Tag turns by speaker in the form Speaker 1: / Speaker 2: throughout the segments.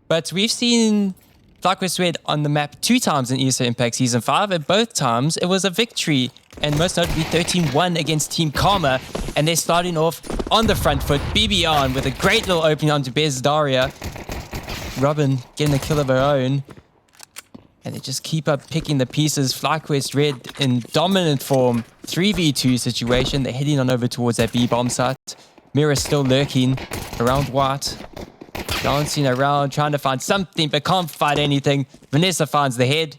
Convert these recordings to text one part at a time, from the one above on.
Speaker 1: But we've seen FlyQuest Red on the map 2 times in ESL Impact Season 5, and both times it was a victory, and most notably 13-1 against Team Karma, and they're starting off on the front foot. BB on with a great little opening onto Bezdaria. Robin getting a kill of her own, and they just keep up picking the pieces. FlyQuest Red in dominant form, 3v2 situation. They're heading on over towards that B-bomb site. Mira still lurking around White. Dancing around, trying to find something, but can't find anything. Vanessa finds the head,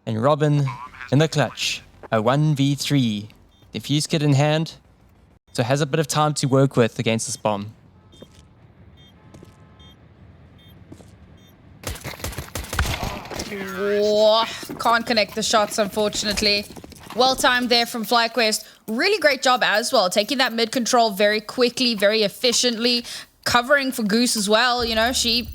Speaker 1: and Robin in the clutch. A 1v3. Defuse kit in hand, so has a bit of time to work with against this bomb.
Speaker 2: Oh, can't connect the shots, unfortunately. Well timed there from FlyQuest. Really great job as well, taking that mid control very quickly, very efficiently. Covering for Goose as well, you know, she's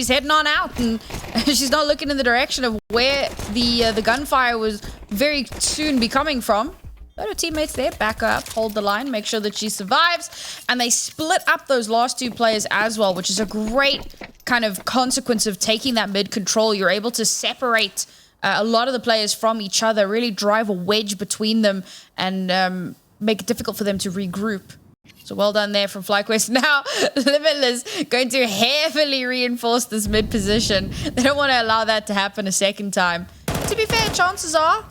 Speaker 2: heading on out, and she's not looking in the direction of where the gunfire was very soon be coming from. But her teammates there back her up, hold the line, make sure that she survives, and they split up those last 2 players as well, which is a great kind of consequence of taking that mid control. You're able to separate a lot of the players from each other, really drive a wedge between them, and make it difficult for them to regroup. So well done there from FlyQuest. Now, Limitless going to heavily reinforce this mid position. They don't want to allow that to happen a second time. To be fair, chances are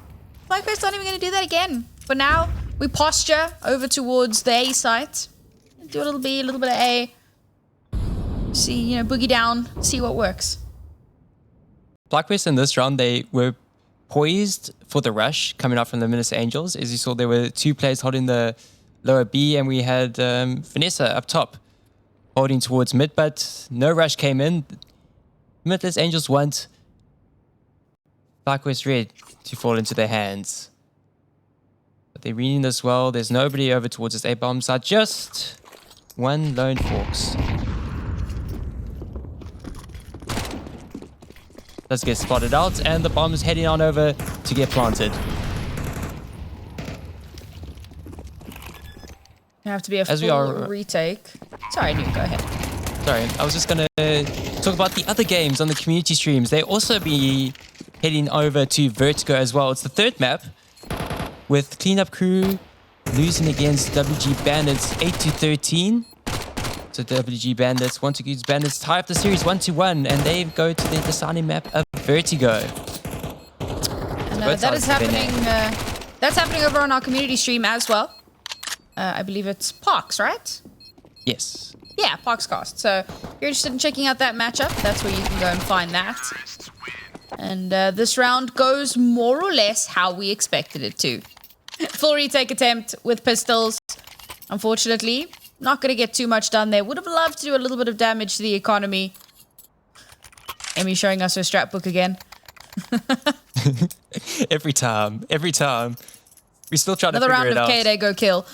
Speaker 2: FlyQuest aren't even going to do that again. For now, we posture over towards the A site. Do a little B, a little bit of A. See, you know, boogie down, see what works.
Speaker 1: FlyQuest in this round, they were poised for the rush coming out from the Minister Angels. As you saw, there were 2 players holding the lower B, and we had Vanessa up top holding towards mid, but no rush came in. Limitless Angels want FlyQuest Red to fall into their hands. But they're reading this well. There's nobody over towards this A-bomb side, just one lone Fawx. Let's get spotted out, and the bomb is heading on over to get planted.
Speaker 2: Have to be a full retake. Sorry, Nuke, go ahead.
Speaker 1: Sorry, I was just going to talk about the other games on the community streams. They also be heading over to Vertigo as well. It's the 3rd map, with Cleanup Crew losing against WG Bandits 8-13. So WG Bandits want to use Bandits tie up the series 1-1, and they go to the deciding map of Vertigo.
Speaker 2: And that is happening. That's happening over on our community stream as well. I believe it's Fawx, right?
Speaker 1: Yes.
Speaker 2: Yeah, Fawxcast. So if you're interested in checking out that matchup, that's where you can go and find that. And this round goes more or less how we expected it to. Full retake attempt with pistols. Unfortunately, not going to get too much done there. Would have loved to do a little bit of damage to the economy. Amy showing us her strat book again.
Speaker 1: Every time. We still try to figure it out.
Speaker 2: Another round of K-Day, go kill.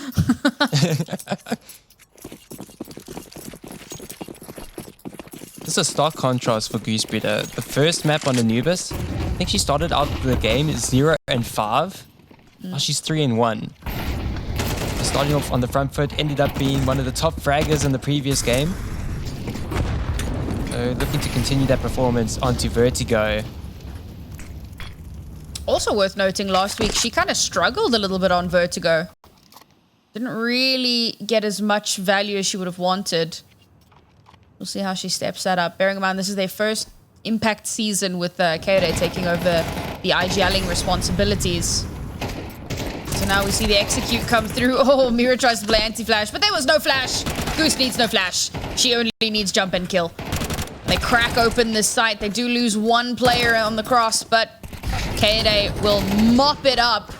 Speaker 1: This is a stark contrast for Goosebreeder. The first map on Anubis, I think she started out the game 0-5. Now she's 3-1. Starting off on the front foot, ended up being one of the top fraggers in the previous game. So looking to continue that performance onto Vertigo.
Speaker 2: Also worth noting, last week, she kind of struggled a little bit on Vertigo. Didn't really get as much value as she would have wanted. We'll see how she steps that up. Bearing in mind, this is their first Impact season with K-Day taking over the IGLing responsibilities. So now we see the execute come through. Oh, Mira tries to play anti-flash, but there was no flash. Goose needs no flash. She only needs jump and kill. They crack open this site. They do lose 1 player on the cross, but K-Day will mop it up.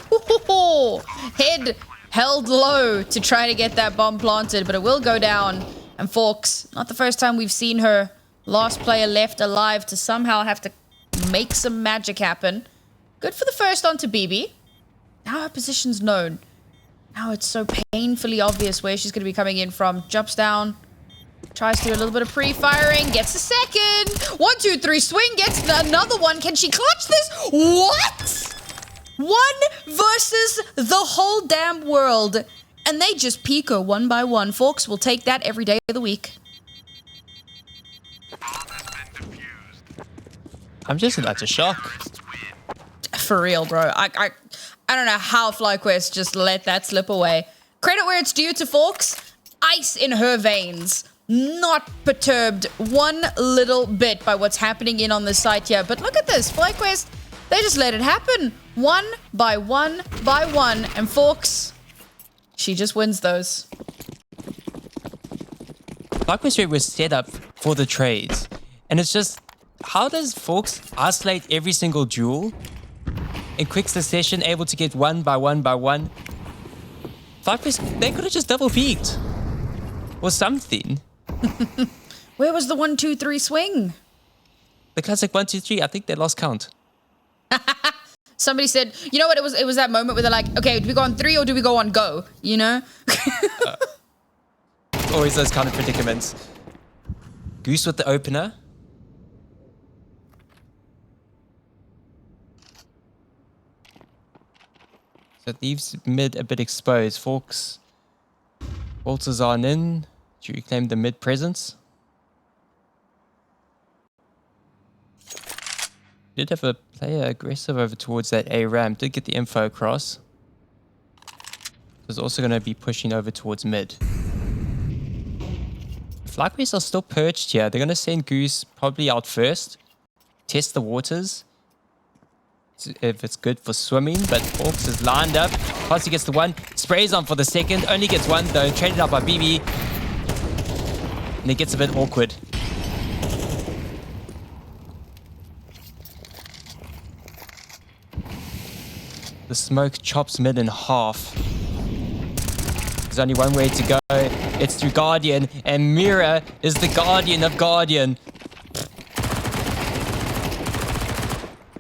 Speaker 2: Head held low to try to get that bomb planted, but it will go down. And Fawx, not the first time we've seen her last player left alive to somehow have to make some magic happen. Good for the first onto BB. Now her position's known. Now it's so painfully obvious where she's going to be coming in from. Jumps down. Tries to do a little bit of pre-firing. Gets a second. 1, 2, 3 swing. Gets another one. Can she clutch this? What? 1 versus the whole damn world. And they just peek her 1 by 1. Fawx will take that every day of the week.
Speaker 1: I'm just about to shock.
Speaker 2: For real, bro. I don't know how FlyQuest just let that slip away. Credit where it's due to Fawx. Ice in her veins. Not perturbed one little bit by what's happening on the site here. But look at this. FlyQuest, they just let it happen. One by one by one. And Fawx, she just wins those.
Speaker 1: FlyQuest was set up for the trades. And it's just, how does Fawx isolate every single duel in quick succession, able to get one by one by one? FlyQuest, they could have just double peaked or something.
Speaker 2: Where was the 1, 2, 3 swing?
Speaker 1: The classic 1, 2, 3. I think they lost count.
Speaker 2: Somebody said, you know what? It was that moment where they're like, okay, do we go on 3 or do we go on go? You know?
Speaker 1: Always those kind of predicaments. Goose with the opener. So it leaves mid a bit exposed. Fawx, Walters on in to reclaim the mid presence. Did have a player aggressive over towards that A ramp. Did get the info across. Was also going to be pushing over towards mid. FlyQuest are still perched here. They're going to send Goose probably out first. Test the waters. If it's good for swimming, but Fawx is lined up. Posse gets the one. Sprays on for the second. Only gets one though. Traded out by BB. And it gets a bit awkward. The smoke chops mid in half. There's only one way to go. It's through Guardian, and Mira is the Guardian of Guardian.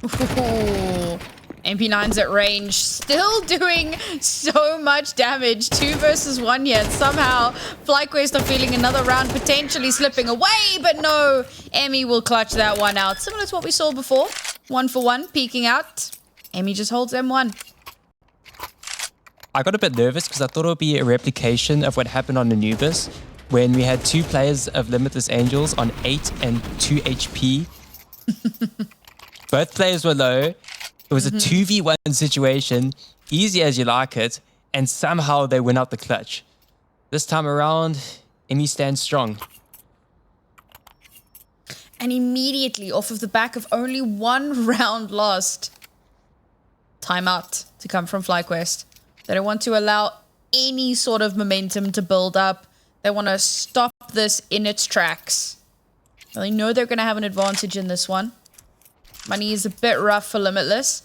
Speaker 2: Ooh. MP9's at range, still doing so much damage. 2 versus 1 yet. Somehow, FlyQuest are feeling another round potentially slipping away, but no, Emmy will clutch that one out. Similar to what we saw before. 1 for 1, peeking out. Emmy just holds M1.
Speaker 1: I got a bit nervous because I thought it would be a replication of what happened on Anubis when we had 2 players of Limitless Angels on 8 and 2 HP. Both players were low. It was a 2v1 situation, easy as you like it, and somehow they win out the clutch. This time around, Emmy stands strong.
Speaker 2: And immediately, off of the back of only 1 round lost, timeout to come from FlyQuest. They don't want to allow any sort of momentum to build up. They want to stop this in its tracks. They know they're going to have an advantage in this one. Money is a bit rough for Limitless.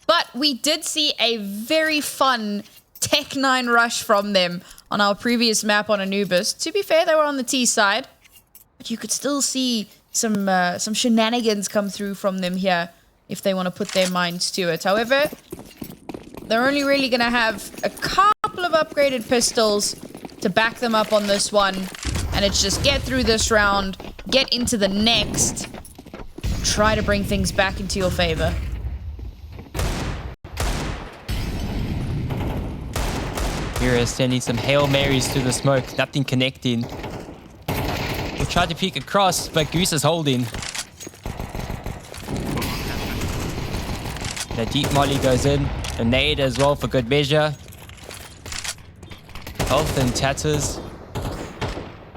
Speaker 2: But we did see a very fun Tech 9 rush from them on our previous map on Anubis. To be fair, they were on the T side. But you could still see some shenanigans come through from them here if they want to put their minds to it. However, they're only really going to have a couple of upgraded pistols to back them up on this one. And it's just get through this round, get into the next, try to bring things back into your favor.
Speaker 1: Mira is sending some Hail Marys through the smoke, nothing connecting. We'll try to peek across, but Goose is holding. The deep molly goes in. A nade as well for good measure. Health and tatters.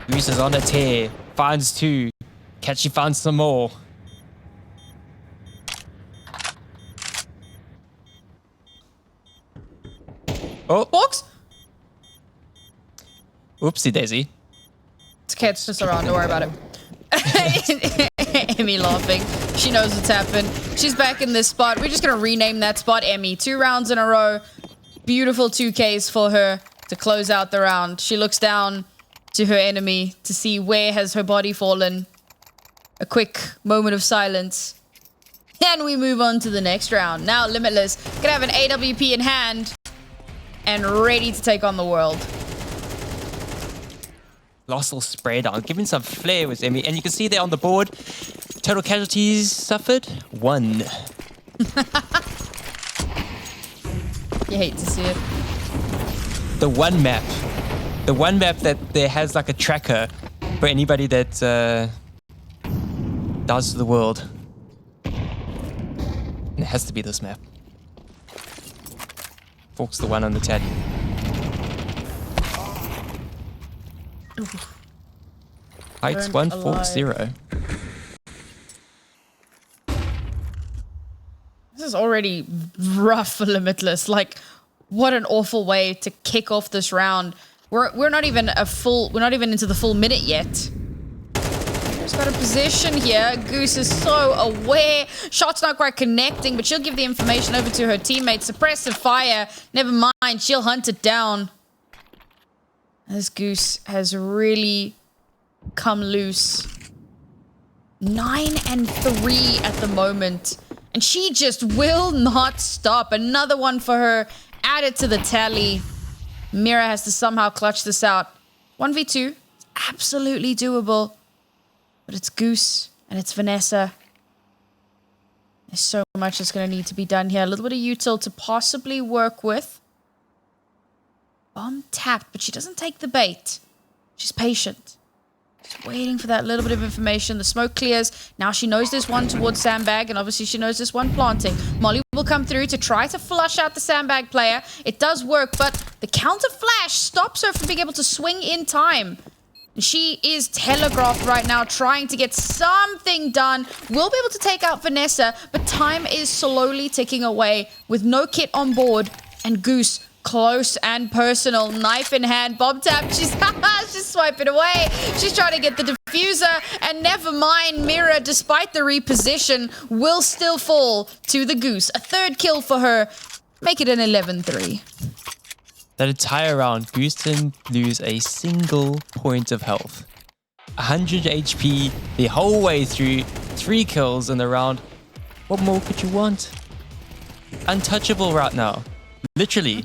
Speaker 1: Goose is on a tear. Finds 2. Catchy finds some more. Oh,
Speaker 2: Fawx?
Speaker 1: Oopsie daisy.
Speaker 2: It's okay, it's just around, don't worry about it. Emmy laughing. She knows what's happened. She's back in this spot. We're just going to rename that spot Emmy. 2 rounds in a row. Beautiful 2Ks for her to close out the round. She looks down to her enemy to see where has her body fallen. A quick moment of silence. And we move on to the next round. Now Limitless gonna have an AWP in hand and ready to take on the world.
Speaker 1: Lossel spray down, giving some flair with Emmy. And you can see there on the board, total casualties suffered 1.
Speaker 2: You hate to see it.
Speaker 1: The one map that there has like a tracker for anybody that does the world. It has to be this map. Fawx the one on the tally. Heights 1, Fawx 0.
Speaker 2: This is already rough for Limitless. Like, what an awful way to kick off this round. We're not even into the full minute yet. Just got a position here. Goose is so aware. Shot's not quite connecting, but she'll give the information over to her teammate. Suppressive fire. Never mind, she'll hunt it down. This Goose has really come loose. 9 and 3 at the moment. And she just will not stop. Another one for her. Added to the tally. Mira has to somehow clutch this out. 1v2. Absolutely doable. But it's Goose and it's Vanessa. There's so much that's going to need to be done here. A little bit of util to possibly work with. Bomb tapped, but she doesn't take the bait. She's patient. Just waiting for that little bit of information. The smoke clears. Now she knows there's one towards Sandbag, and obviously she knows there's one planting. Molly will come through to try to flush out the Sandbag player. It does work, but the counter flash stops her from being able to swing in time. And she is telegraphed right now, trying to get something done. Will be able to take out Vanessa, but time is slowly ticking away with no kit on board. And Goose, close and personal, knife in hand, bomb tap. She's swiping away. She's trying to get the diffuser, and never mind, Mira, despite the reposition, will still fall to the Goose. A third kill for her. Make it an 11-3.
Speaker 1: That entire round, Goose didn't lose a single point of health. 100 HP the whole way through, 3 kills in the round. What more could you want? Untouchable right now. Literally.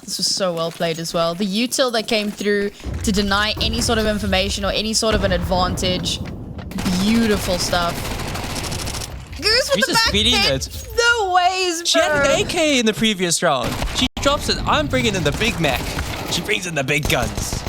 Speaker 2: This was so well played as well. The util that came through to deny any sort of information or any sort of an advantage. Beautiful stuff. Goose with the back hit. No ways, bro.
Speaker 1: She had an AK in the previous round. She drops it. I'm bringing in the Big Mac. She brings in the big guns.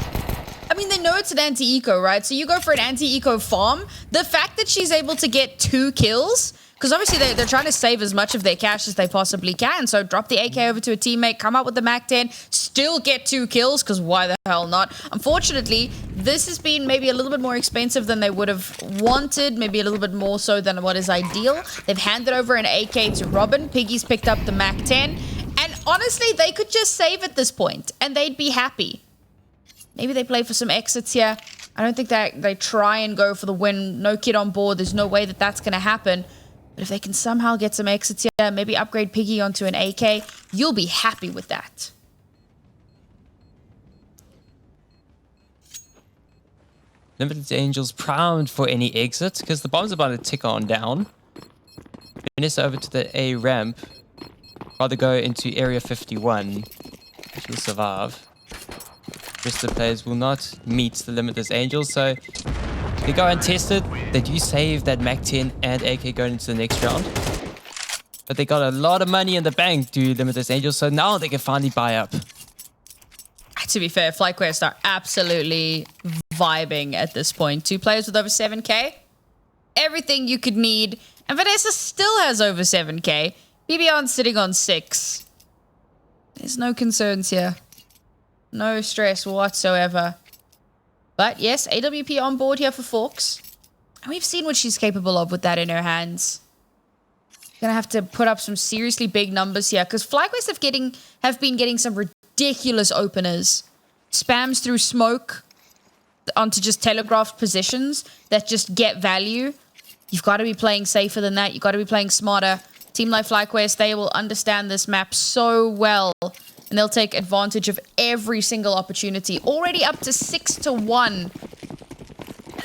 Speaker 2: I mean, they know it's an anti-eco, right? So you go for an anti-eco farm. The fact that she's able to get 2 kills, because obviously they're trying to save as much of their cash as they possibly can. So drop the AK over to a teammate, come out with the MAC-10, still get 2 kills, because why the hell not? Unfortunately, this has been maybe a little bit more expensive than they would have wanted, maybe a little bit more so than what is ideal. They've handed over an AK to Robin. Piggy's picked up the MAC-10. And honestly, they could just save at this point, and they'd be happy. Maybe they play for some exits here. I don't think that they try and go for the win. No kid on board. There's no way that that's going to happen. But if they can somehow get some exits here, maybe upgrade Piggy onto an AK, you'll be happy with that.
Speaker 1: Limitless Angels primed for any exit because the bomb's about to tick on down. Vanessa over to the A ramp. Rather go into area 51. She'll survive. The rest of the players will not meet the Limitless Angels, so they go untested. They do save that MAC-10 and AK going into the next round. But they got a lot of money in the bank, do Limitless Angels, so now they can finally buy up.
Speaker 2: To be fair, FlyQuest are absolutely vibing at this point. 2 players with over 7k. Everything you could need. And Vanessa still has over 7k. BBon's sitting on 6. There's no concerns here. No stress whatsoever. But yes, AWP on board here for Fawx. And we've seen what she's capable of with that in her hands. Gonna have to put up some seriously big numbers here, because FlyQuest have been getting some ridiculous openers. Spams through smoke onto just telegraphed positions that just get value. You've got to be playing safer than that. You've got to be playing smarter. Team like FlyQuest, they will understand this map so well. And they'll take advantage of every single opportunity. Already up to 6-1.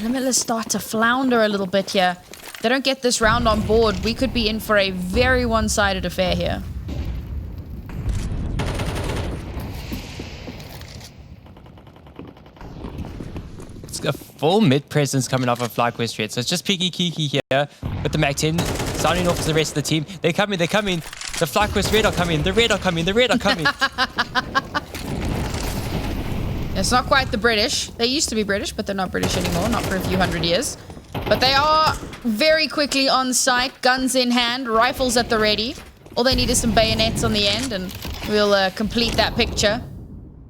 Speaker 2: Limitless start to flounder a little bit here. If they don't get this round on board, we could be in for a very one-sided affair here.
Speaker 1: It's a full mid presence coming off of FlyQuest Red. So it's just PiggyKiKi here with the MAC-10. Starting off to the rest of the team. They're coming. The FlyQuest Red are coming. The Red are coming.
Speaker 2: It's not quite the British. They used to be British, but they're not British anymore. Not for a few hundred years. But they are very quickly on site, guns in hand, rifles at the ready. All they need is some bayonets on the end, and we'll complete that picture.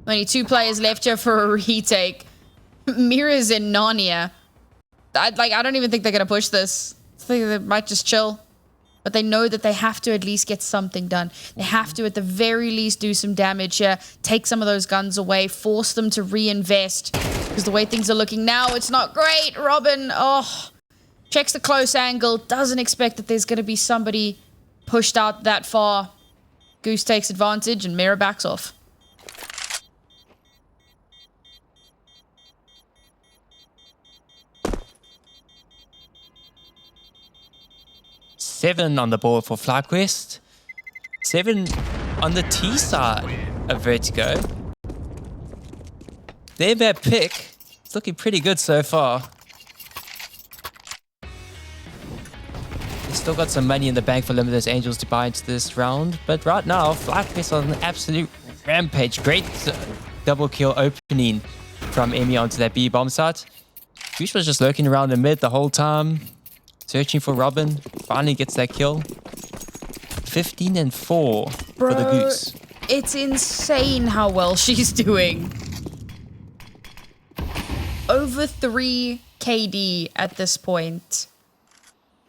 Speaker 2: Only 2 players left here for a retake. Mira's in Narnia. I don't even think they're going to push this. I think they might just chill. But they know that they have to at least get something done. They have to, at the very least, do some damage here. Take some of those guns away. Force them to reinvest. Because the way things are looking now, it's not great. Robin, checks the close angle. Doesn't expect that there's going to be somebody pushed out that far. Goose takes advantage and Mira backs off.
Speaker 1: Seven on the board for FlyQuest. 7 on the T side of Vertigo. Their map pick. It's looking pretty good so far. They've still got some money in the bank for Limitless Angels to buy into this round. But right now, FlyQuest on an absolute rampage. Great double kill opening from Emmy onto that B bomb site. Goose was just lurking around the mid the whole time. Searching for Robin. Finally gets that kill. 15 and 4 for the Goose.
Speaker 2: It's insane how well she's doing. Over 3 KD at this point.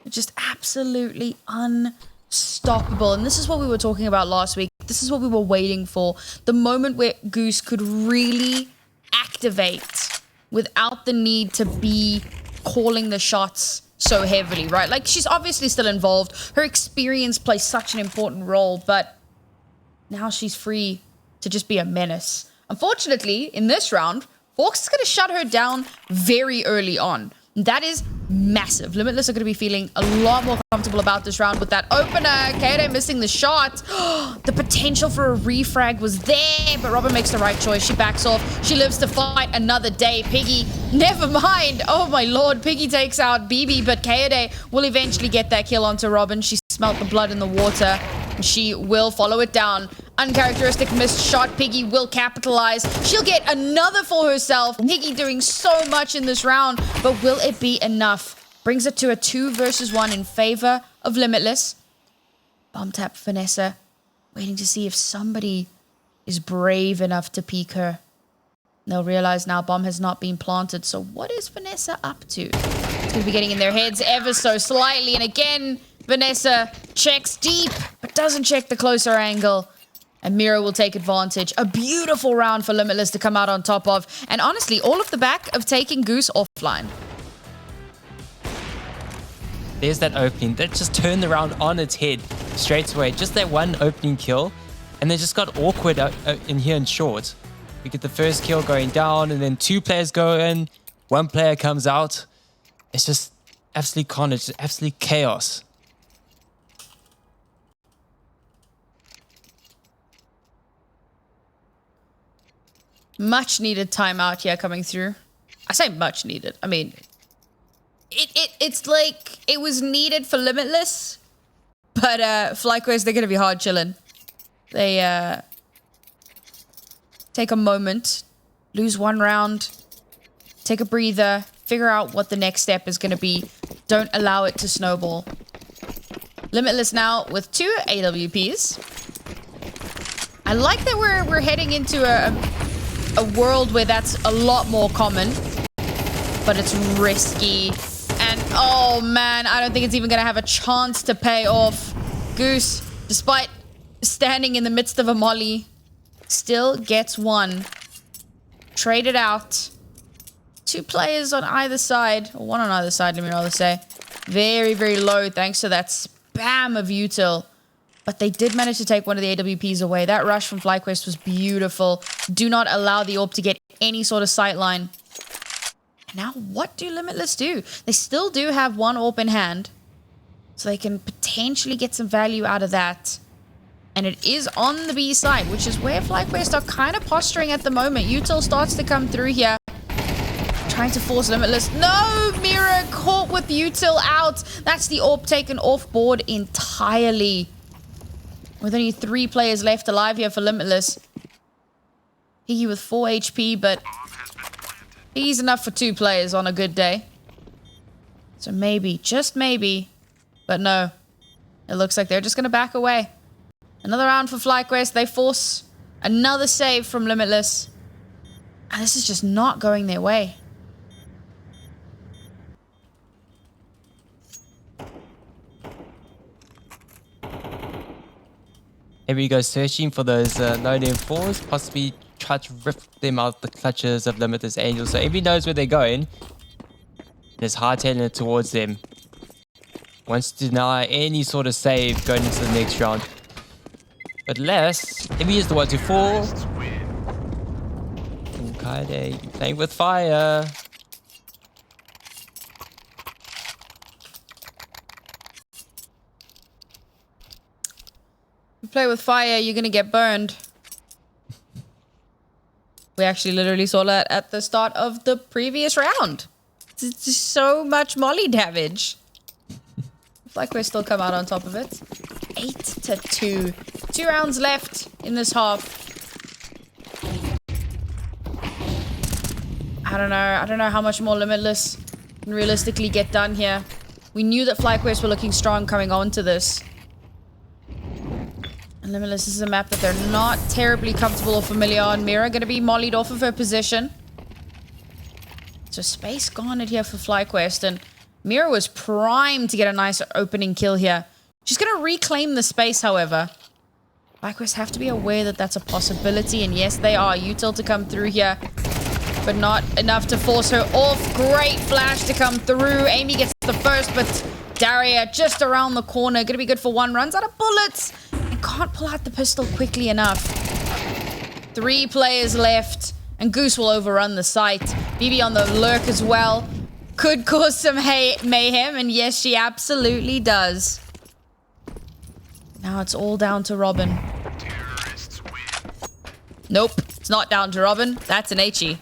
Speaker 2: Just absolutely unstoppable. And this is what we were talking about last week. This is what we were waiting for. The moment where Goose could really activate without the need to be calling the shots so heavily, right? Like, she's obviously still involved. Her experience plays such an important role, but now she's free to just be a menace. Unfortunately, in this round, Fawx is going to shut her down very early on. That is massive. Limitless are going to be feeling a lot more comfortable about this round with that opener. Kaede missing the shot. The potential for a refrag was there, but Robin makes the right choice. She backs off. She lives to fight another day. Piggy, never mind. Oh my lord. Piggy takes out BB, but Kaede will eventually get that kill onto Robin. She smelt the blood in the water. She will follow it down. Uncharacteristic missed shot. Piggy will capitalize. She'll get another for herself. Piggy doing so much in this round, but will it be enough? Brings it to a 2 versus 1 in favor of Limitless. Bomb tap Vanessa, waiting to see if somebody is brave enough to peek her. They'll realize now bomb has not been planted. So what is Vanessa up to? It's going to be getting in their heads ever so slightly. And again, Vanessa checks deep, but doesn't check the closer angle. And Mira will take advantage. A beautiful round for Limitless to come out on top of. And honestly, all of the back of taking Goose offline.
Speaker 1: There's that opening. That just turned the round on its head straight away. Just that one opening kill. And they just got awkward in here in short. We get the first kill going down, and then 2 players go in. 1 player comes out. It's just absolute carnage. Just absolute chaos.
Speaker 2: Much needed timeout here coming through. I say much needed. I mean, it's like it was needed for Limitless, but FlyQuest, they're gonna be hard chilling. They take a moment, lose 1 round, take a breather, figure out what the next step is gonna be. Don't allow it to snowball. Limitless now with 2 AWPs. I like that we're heading into a world where that's a lot more common, but it's risky. And oh man, I don't think it's even gonna have a chance to pay off. Goose, despite standing in the midst of a molly, still gets 1. Traded out. 2 players on either side, or 1 on either side, let me rather say. Very, very low thanks to that spam of util. But they did manage to take one of the AWPs away. That rush from FlyQuest was beautiful. Do not allow the AWP to get any sort of sight line. And now what do Limitless do? They still do have 1 AWP in hand. So they can potentially get some value out of that. And it is on the B side, which is where FlyQuest are kind of posturing at the moment. Util starts to come through here. Trying to force Limitless. No! Mira caught with Util out. That's the AWP taken off board entirely. With only 3 players left alive here for Limitless. Piggy with 4 HP, but he's enough for 2 players on a good day. So maybe, just maybe, but no. It looks like they're just going to back away. Another round for FlyQuest. They force another save from Limitless. And this is just not going their way.
Speaker 1: Here we go, searching for those no-name fours, possibly try to rip them out the clutches of Limitless Angels. So Amy knows where they're going. Is hardtailing it towards them. Wants to deny any sort of save going into the next round. But less, Amy is the one to fall. Kaide playing with fire.
Speaker 2: You play with fire, you're gonna get burned. We actually literally saw that at the start of the previous round. It's just so much molly damage. FlyQuest still come out on top of it. 8-2. 2 rounds left in this half. I don't know how much more Limitless can realistically get done here. We knew that FlyQuest were looking strong coming on to this. And Limitless is a map that they're not terribly comfortable or familiar on. Mira going to be mollied off of her position. So space garnered here for FlyQuest, and Mira was primed to get a nice opening kill here. She's going to reclaim the space, however. FlyQuest have to be aware that that's a possibility, and yes, they are. Util to come through here, but not enough to force her off. Great flash to come through. Amy gets the first, but Daria just around the corner. Going to be good for 1. Runs out of bullets and can't pull out the pistol quickly enough. 3 players left, and Goose will overrun the site. BB on the lurk as well. Could cause some mayhem, and yes, she absolutely does. Now it's all down to Robin. Nope, it's not down to Robin. That's an HE.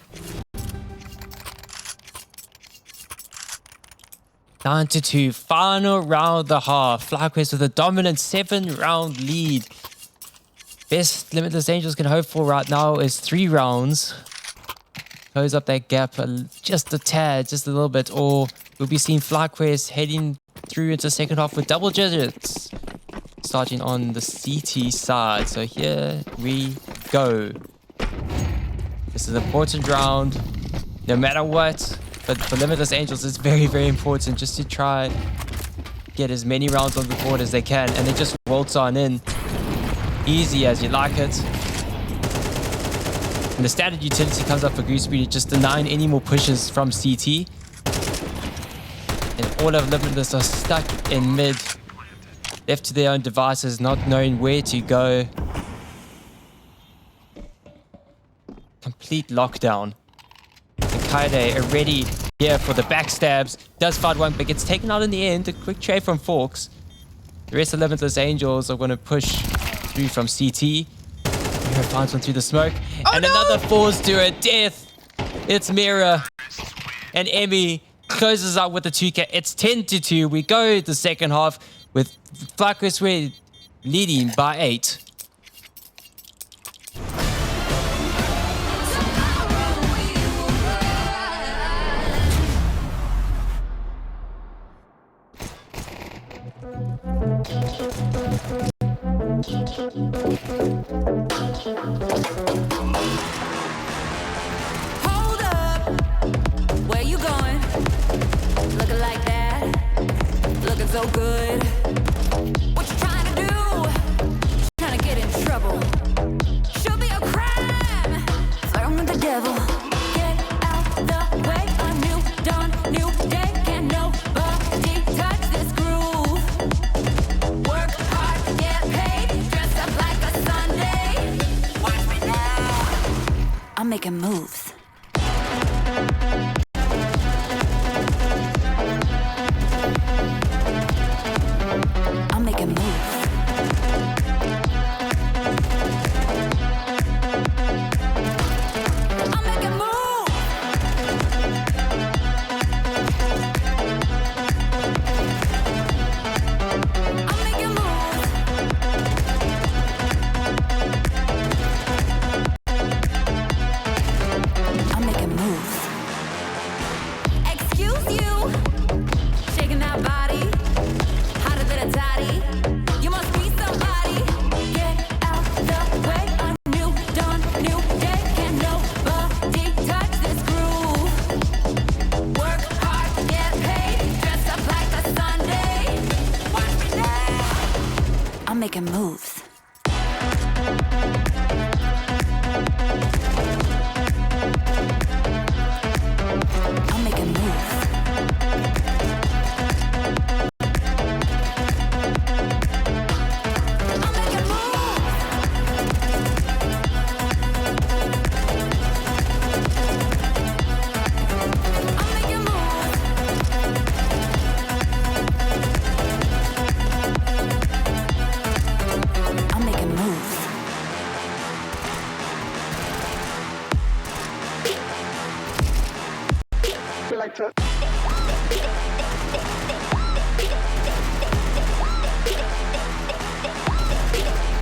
Speaker 1: Down to 2. Final round of the half. FlyQuest with a dominant 7-round lead. Best Limitless Angels can hope for right now is 3 rounds. Close up that gap just a tad, just a little bit, or we'll be seeing FlyQuest heading through into the second half with double digits. Starting on the CT side. So here we go. This is an important round, no matter what. But for Limitless Angels, it's very, very important just to try get as many rounds on the board as they can. And they just waltz on in. Easy as you like it. And the standard utility comes up for Goosebreeder, just denying any more pushes from CT. And all of Limitless are stuck in mid. Left to their own devices, not knowing where to go. Complete lockdown. And Kaide already here for the backstabs. Does fight one, but gets taken out in the end. A quick trade from Fawx. The rest of Limitless Angels are going to push through from CT. Mira finds one through the smoke.
Speaker 2: Oh,
Speaker 1: and
Speaker 2: no!
Speaker 1: another falls to her death. It's Mira. And Emmy closes out with the 2K. It's 10-2. We go the second half with FlyQuest leading by 8.
Speaker 3: Hold up, where you going? Looking like that, looking so good. What you trying to do? Trying to get in trouble. Should be a crime. Flirting with the devil. Get out the way. A new dawn, new day. Can nobody touch this groove? Work hard, get paid. Dress up like a Sunday. Watch me now. I'm making moves. I'm making moves. I'm making moves. I'm making moves.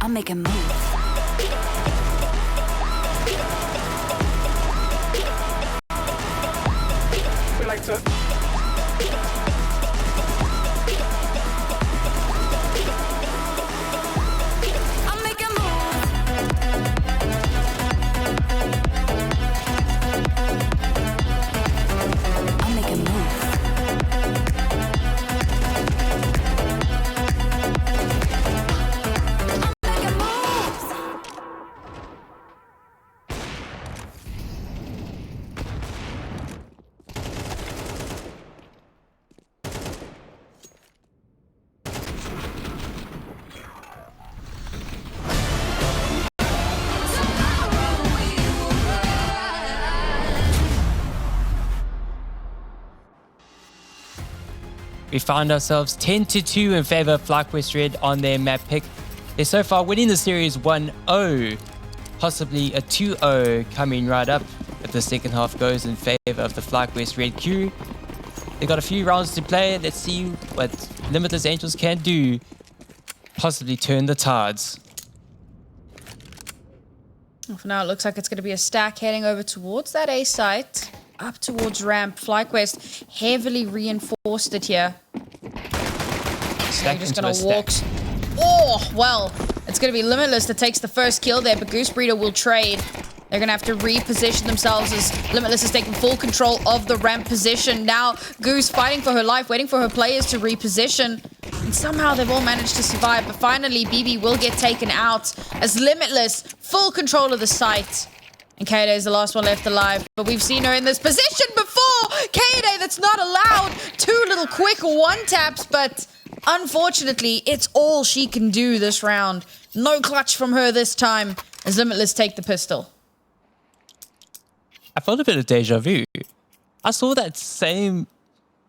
Speaker 3: I'm making moves.
Speaker 4: We like to.
Speaker 3: I'm making moves. I'm making moves. I'm making moves.
Speaker 1: We found ourselves 10-2 in favor of FlyQuest Red on their map pick. They're so far winning the series 1-0, possibly a 2-0 coming right up if the second half goes in favor of the FlyQuest Red crew. They got a few rounds to play. Let's see what Limitless Angels can do. Possibly turn the tides.
Speaker 2: For now, it looks like it's going to be a stack heading over towards that A site. Up towards ramp. FlyQuest heavily reinforced it here.
Speaker 1: Stack
Speaker 2: They're just
Speaker 1: into
Speaker 2: going
Speaker 1: a
Speaker 2: to walk.
Speaker 1: stack.
Speaker 2: Oh, well, it's going to be Limitless that takes the first kill there, but Goosebreeder will trade. They're going to have to reposition themselves as Limitless is taking full control of the ramp position. Now, Goose fighting for her life, waiting for her players to reposition. And somehow they've all managed to survive, but finally BB will get taken out as Limitless, full control of the site. And Kayde is the last one left alive, but we've seen her in this position before! Kayde, that's not allowed! Two little quick one-taps, but unfortunately, it's all she can do this round. No clutch from her this time, as Limitless take the pistol.
Speaker 1: I felt a bit of deja vu. I saw that same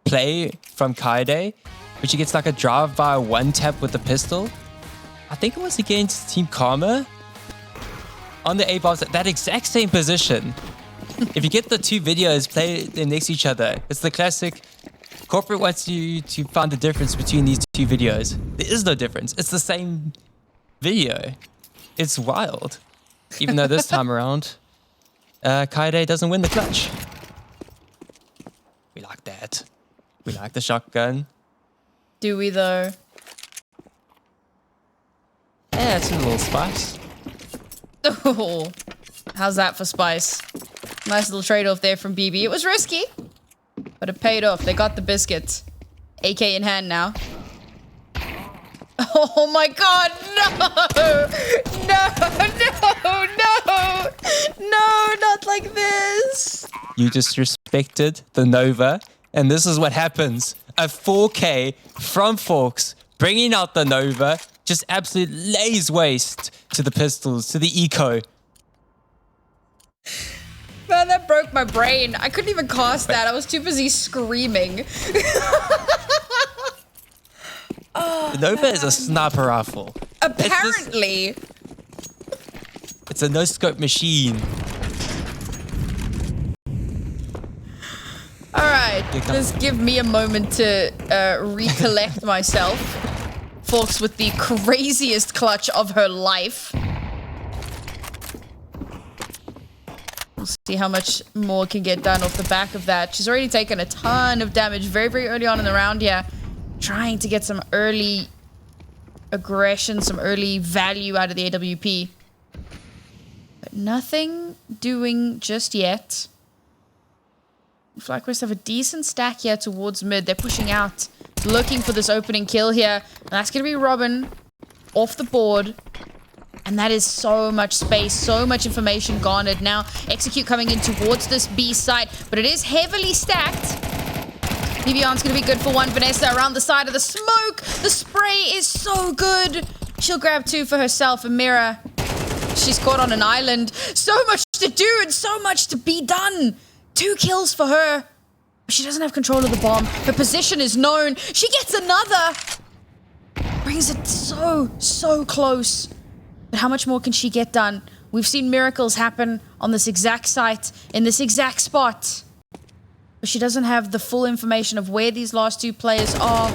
Speaker 1: play from Kayde, where she gets like a drive-by one-tap with the pistol. I think it was against Team Karma. On the A-bombs, that exact same position. If you get the two videos, play them next to each other. It's the classic, corporate wants you to find the difference between these two videos. There is no difference. It's the same video. It's wild. Even though this time around, Kayde doesn't win the clutch. We like that. We like the shotgun.
Speaker 2: Do we though?
Speaker 1: Yeah, it's a little spice.
Speaker 2: Oh, how's that for spice? Nice little trade-off there from BB. It was risky, but it paid off. They got the biscuits. AK in hand now. Oh my god, no! No, not like this!
Speaker 1: You disrespected the Nova, and this is what happens. A 4K from Fawx, bringing out the Nova, just absolute lays waste to the pistols, to the eco.
Speaker 2: Man, that broke my brain. I couldn't even cast that. I was too busy screaming.
Speaker 1: The Nova is a sniper rifle.
Speaker 2: Apparently.
Speaker 1: It's a no-scope machine.
Speaker 2: All right, just give me a moment to recollect myself. Fawx with the craziest clutch of her life. We'll see how much more can get done off the back of that. She's already taken a ton of damage very, very early on in the round here. Trying to get some early aggression, some early value out of the AWP. But nothing doing just yet. FlyQuest have a decent stack here towards mid. They're pushing out, looking for this opening kill here. And that's going to be Robin off the board. And that is so much space, so much information garnered. Now, Execute coming in towards this B site, but it is heavily stacked. Bibion's going to be good for one. Vanessa around the side of the smoke. The spray is so good. She'll grab two for herself. And Mira, she's caught on an island. So much to do and so much to be done. 2 kills for her. She doesn't have control of the bomb. Her position is known. She gets another. Brings it so close. But how much more can she get done? We've seen miracles happen on this exact site, in this exact spot. but she doesn't have the full information of where these last two players are.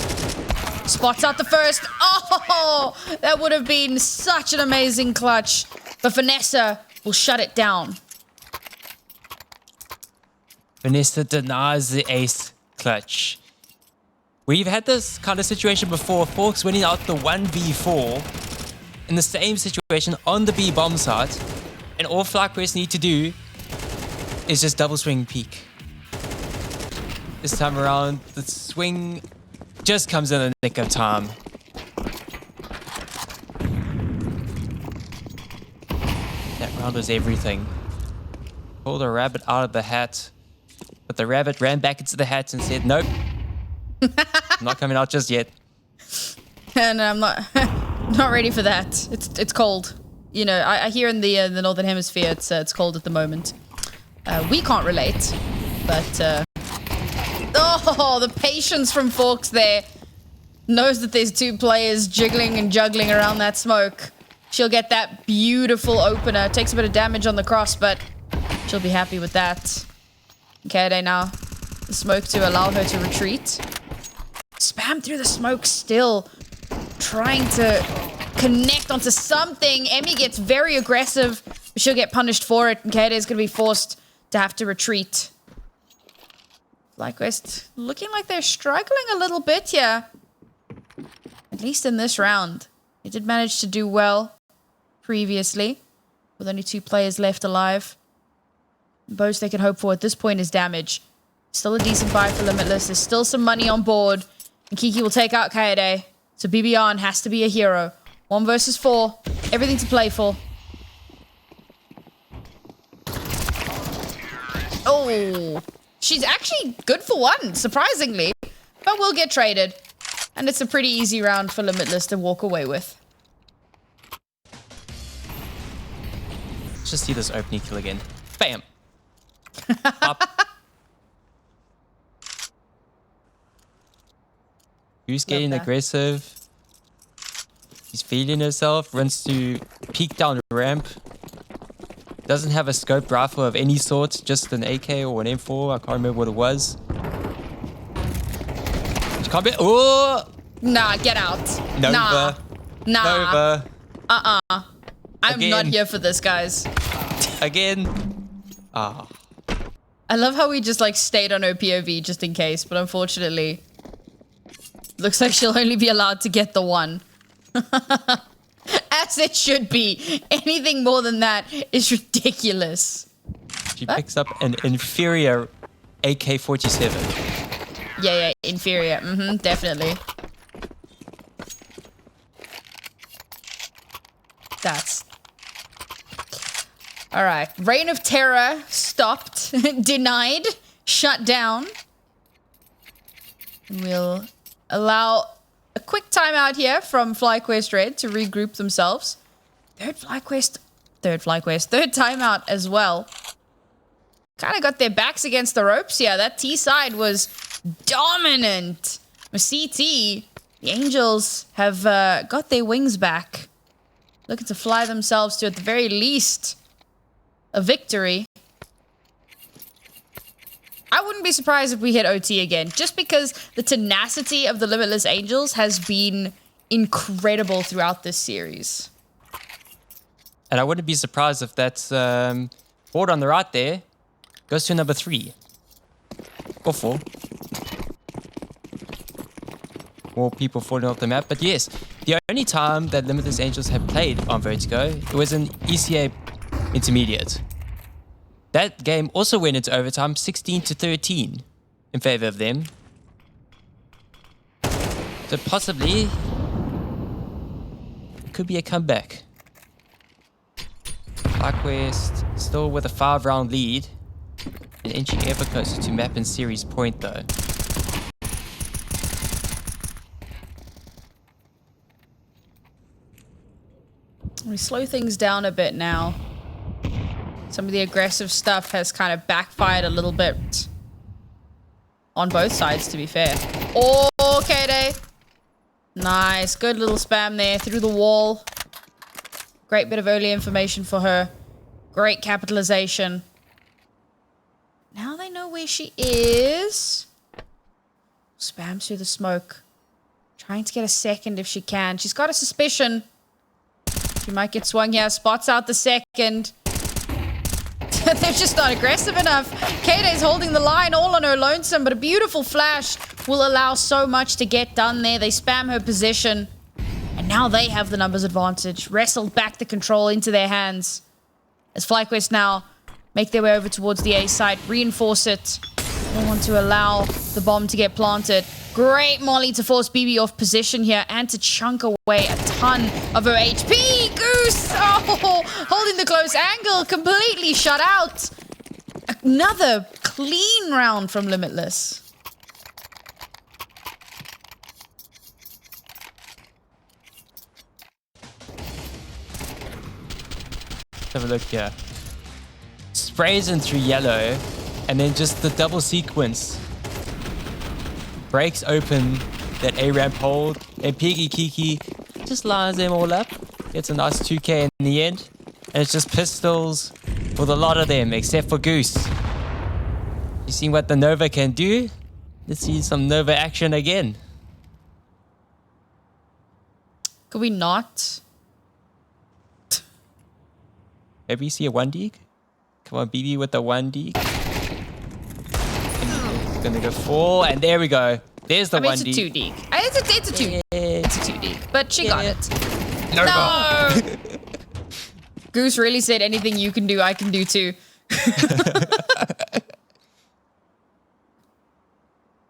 Speaker 2: Spots out the first. Oh, that would have been such an amazing clutch. But Vanessa will shut it down.
Speaker 1: Vanessa denies the ace clutch. We've had this kind of situation before. Fawx winning out the 1v4 in the same situation on the B bomb site. And all FlyQuest need to do is just double swing peek. This time around, the swing just comes in the nick of time. That round was everything. Pulled a rabbit out of the hat. But the rabbit ran back into the hat and said, nope. I'm not coming out just yet.
Speaker 2: And I'm not ready for that. It's cold. You know, I hear in the Northern Hemisphere it's cold at the moment. We can't relate, but oh, the patience from Fawx there. Knows that there's two players jiggling and juggling around that smoke. She'll get that beautiful opener. Takes a bit of damage on the cross, but she'll be happy with that. Okay, now the smoke to allow her to retreat. Spam through the smoke still. Trying to connect onto something. Emmy gets very aggressive. But she'll get punished for it. Okay, is going to be forced to have to retreat. FlyQuest looking like they're struggling a little bit here. At least in this round. They did manage to do well previously. With only 2 players left alive. Most they can hope for at this point is damage. Still a decent buy for Limitless. There's still some money on board. And Kiki will take out Kaede. So BBR has to be a hero. 1 versus 4. Everything to play for. Oh. She's actually good for 1, surprisingly. But will get traded. And it's a pretty easy round for Limitless to walk away with.
Speaker 1: Let's just see this opening kill again. Bam! Up. Who's getting aggressive? He's feeding herself. Runs to peek down the ramp. Doesn't have a scoped rifle of any sort. Just an AK or an M4. I can't remember what it was. She can't be. Oh!
Speaker 2: Nah, get out.
Speaker 1: Nova.
Speaker 2: Nah.
Speaker 1: Nova.
Speaker 2: I'm
Speaker 1: Again.
Speaker 2: not here for this, guys.
Speaker 1: Again. Ah.
Speaker 2: I love how we just like stayed on her POV just in case, but unfortunately, looks like she'll only be allowed to get the 1. As it should be. Anything more than that is ridiculous.
Speaker 1: She picks up an inferior AK-47.
Speaker 2: Yeah, inferior. Definitely. That's... Alright. Reign of Terror stopped. Denied. Shut down. We'll allow a quick timeout here from FlyQuest Red to regroup themselves. Third timeout as well. Kind of got their backs against the ropes here. That T side was dominant. With CT, the Angels have got their wings back. Looking to fly themselves to, at the very least, a victory. I wouldn't be surprised if we hit OT again, just because the tenacity of the Limitless Angels has been incredible throughout this series.
Speaker 1: And I wouldn't be surprised if that board on the right there goes to number 3. Or 4. More people falling off the map. But yes, the only time that Limitless Angels have played on Vertigo, it was an ECA Intermediate. That game also went into overtime, 16-13 in favor of them. So possibly, it could be a comeback. FlyQuest still with a 5-round lead. And inching ever closer to map and series point though.
Speaker 2: We slow things down a bit now. Some of the aggressive stuff has kind of backfired a little bit. On both sides, to be fair. Oh, Kaede. Nice. Good little spam there through the wall. Great bit of early information for her. Great capitalization. Now they know where she is. Spams through the smoke. Trying to get a second if she can. She's got a suspicion. She might get swung here. Spots out the second. They're just not aggressive enough. Kayde's holding the line all on her lonesome, but a beautiful flash will allow so much to get done there. They spam her position, and now they have the numbers advantage. Wrestled back the control into their hands. As FlyQuest now make their way over towards the A site, reinforce it. Don't want to allow the bomb to get planted. Great molly to force BB off position here and to chunk away a ton of her HP. Goose! Oh, holding the close angle, completely shut out. Another clean round from Limitless.
Speaker 1: Let's have a look here. Sprays in through yellow, and then just the double sequence. Breaks open that A ramp hold, and PiggyKiKi just lines them all up. Gets a nice 2k in the end, and it's just pistols with a lot of them, except for Goose. You see what the Nova can do? Let's see some Nova action again.
Speaker 2: Could we not?
Speaker 1: Maybe see a 1D? Come on, BB with the 1D. Gonna go 4, and there we go. There's the 1D.
Speaker 2: It's a 2D. It's a 2D. It's a 2D. But she got it.
Speaker 1: No!
Speaker 2: Goose really said anything you can do, I can do too.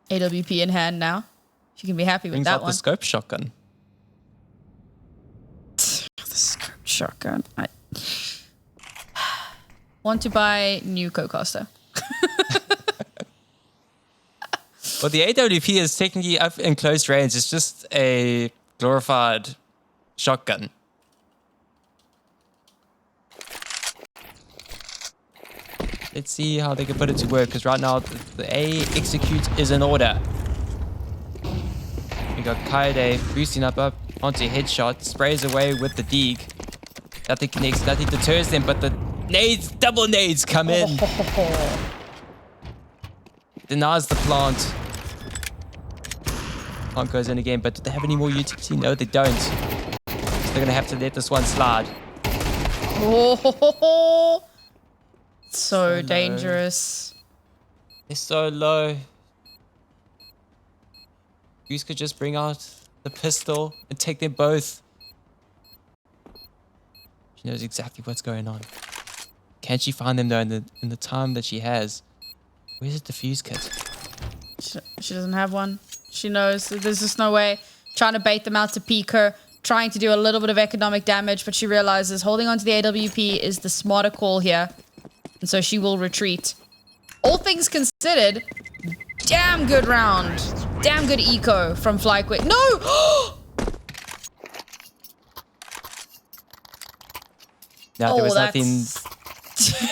Speaker 2: AWP in hand now. She can be happy with
Speaker 1: Brings
Speaker 2: that
Speaker 1: out
Speaker 2: one.
Speaker 1: the scope shotgun.
Speaker 2: The scope shotgun. I want to buy new co-caster.
Speaker 1: Well, the AWP is technically up in close range. It's just a glorified shotgun. Let's see how they can put it to work, because right now the A execute is in order. We got Kayde boosting up onto headshot, sprays away with the Deeg. Nothing connects, nothing deters them, but the nades, double nades come in. Denies the plant. Plant goes in again, but do they have any more utility? No, they don't. So they're going to have to let this one slide.
Speaker 2: Oh, so dangerous.
Speaker 1: They're so low. Goose could just bring out the pistol and take them both. She knows exactly what's going on. Can she find them though in the time that she has? Where's the defuse kit?
Speaker 2: She doesn't have one. She knows that there's just no way. Trying to bait them out to peek her. Trying to do a little bit of economic damage, but she realizes holding onto the AWP is the smarter call here. And so she will retreat. All things considered, damn good round. Damn good eco from FlyQuest. No!
Speaker 1: Now, there was nothing.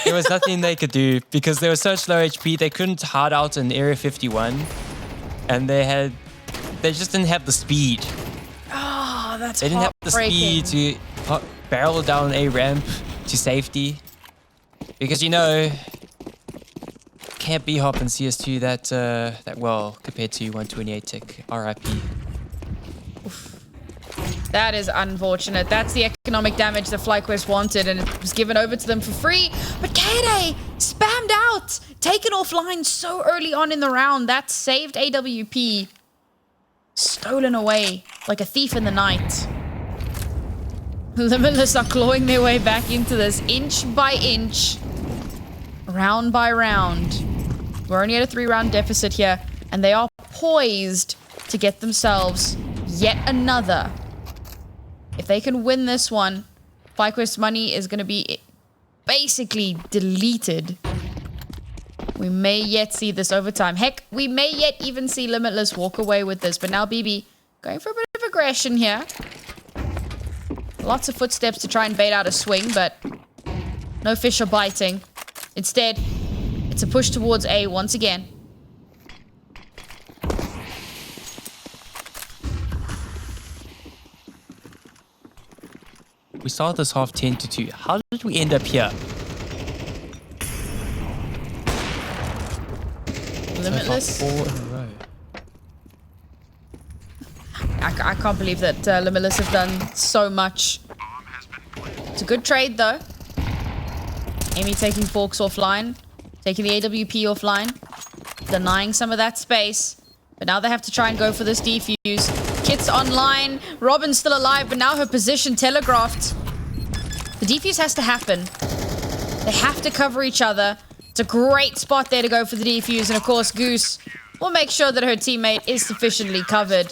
Speaker 1: There was nothing they could do because they were such low HP. They couldn't hide out in Area 51, and they just didn't have the speed.
Speaker 2: Oh, that's
Speaker 1: They didn't have the speed to barrel down a ramp to safety, because you know can't be hop in CS2 that well compared to 128 tick. RIP.
Speaker 2: That is unfortunate. That's the economic damage that FlyQuest wanted, and it was given over to them for free. But Kayde spammed out, taken offline so early on in the round. That saved AWP. Stolen away like a thief in the night. Limitless are clawing their way back into this inch by inch, round by round. We're only at a 3-round deficit here, and they are poised to get themselves yet another. If they can win this one, FlyQuest money is going to be basically deleted. We may yet see this overtime. Heck, we may yet even see Limitless walk away with this. But now BB going for a bit of aggression here. Lots of footsteps to try and bait out a swing, but no fish are biting. Instead, it's a push towards A once again.
Speaker 1: We started this half 10-2. How did we end up here?
Speaker 2: Limitless.
Speaker 1: So far, 4 in a row.
Speaker 2: I can't believe that Limitless have done so much. It's a good trade, though. Amy taking Fawx offline. Taking the AWP offline. Denying some of that space. But now they have to try and go for this defuse. Kit's online. Robin's still alive, but now her position telegraphed. The defuse has to happen. They have to cover each other. It's a great spot there to go for the defuse. And of course, Goose will make sure that her teammate is sufficiently covered.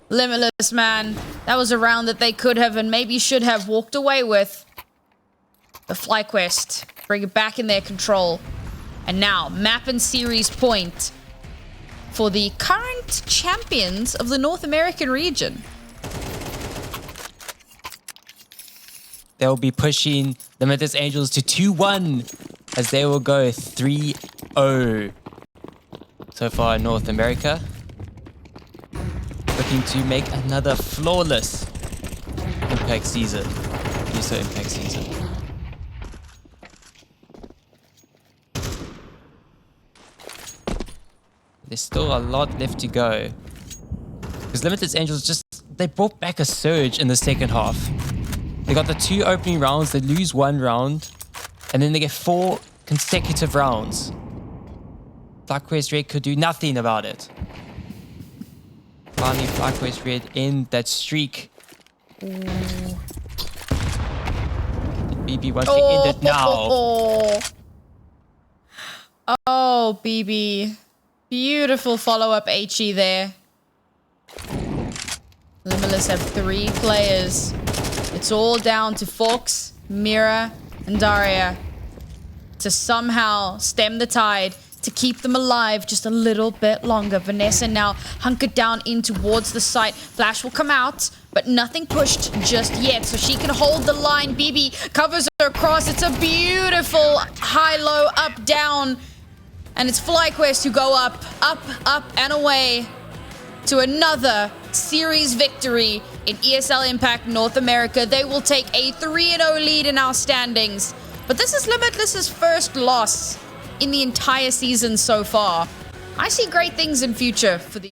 Speaker 2: Limitless, man. That was a round that they could have and maybe should have walked away with. The FlyQuest. Bring it back in their control. And now, map and series point for the current champions of the North American region.
Speaker 1: They'll be pushing the Limitless Angels to 2-1 as they will go 3-0 so far in North America. Looking to make another flawless Impact season. ESL Impact season. There's still a lot left to go. Because Limitless Angels they brought back a surge in the second half. They got the 2 opening rounds, they lose 1 round, and then they get 4 consecutive rounds. FlyQuest Red could do nothing about it. Finally, FlyQuest Red in that streak. BB wants to end it now.
Speaker 2: Oh, BB. Beautiful follow-up HE there. Limitless have 3 players. It's all down to Fawx, Mira, and Daria to somehow stem the tide, to keep them alive just a little bit longer. Vanessa now hunkered down in towards the site. Flash will come out, but nothing pushed just yet, so she can hold the line. BB covers her across. It's a beautiful high-low, up-down. And it's FlyQuest who go up, and away to another series victory in ESL Impact North America. They will take a 3-0 lead in our standings. But this is Limitless's first loss in the entire season so far. I see great things in future for the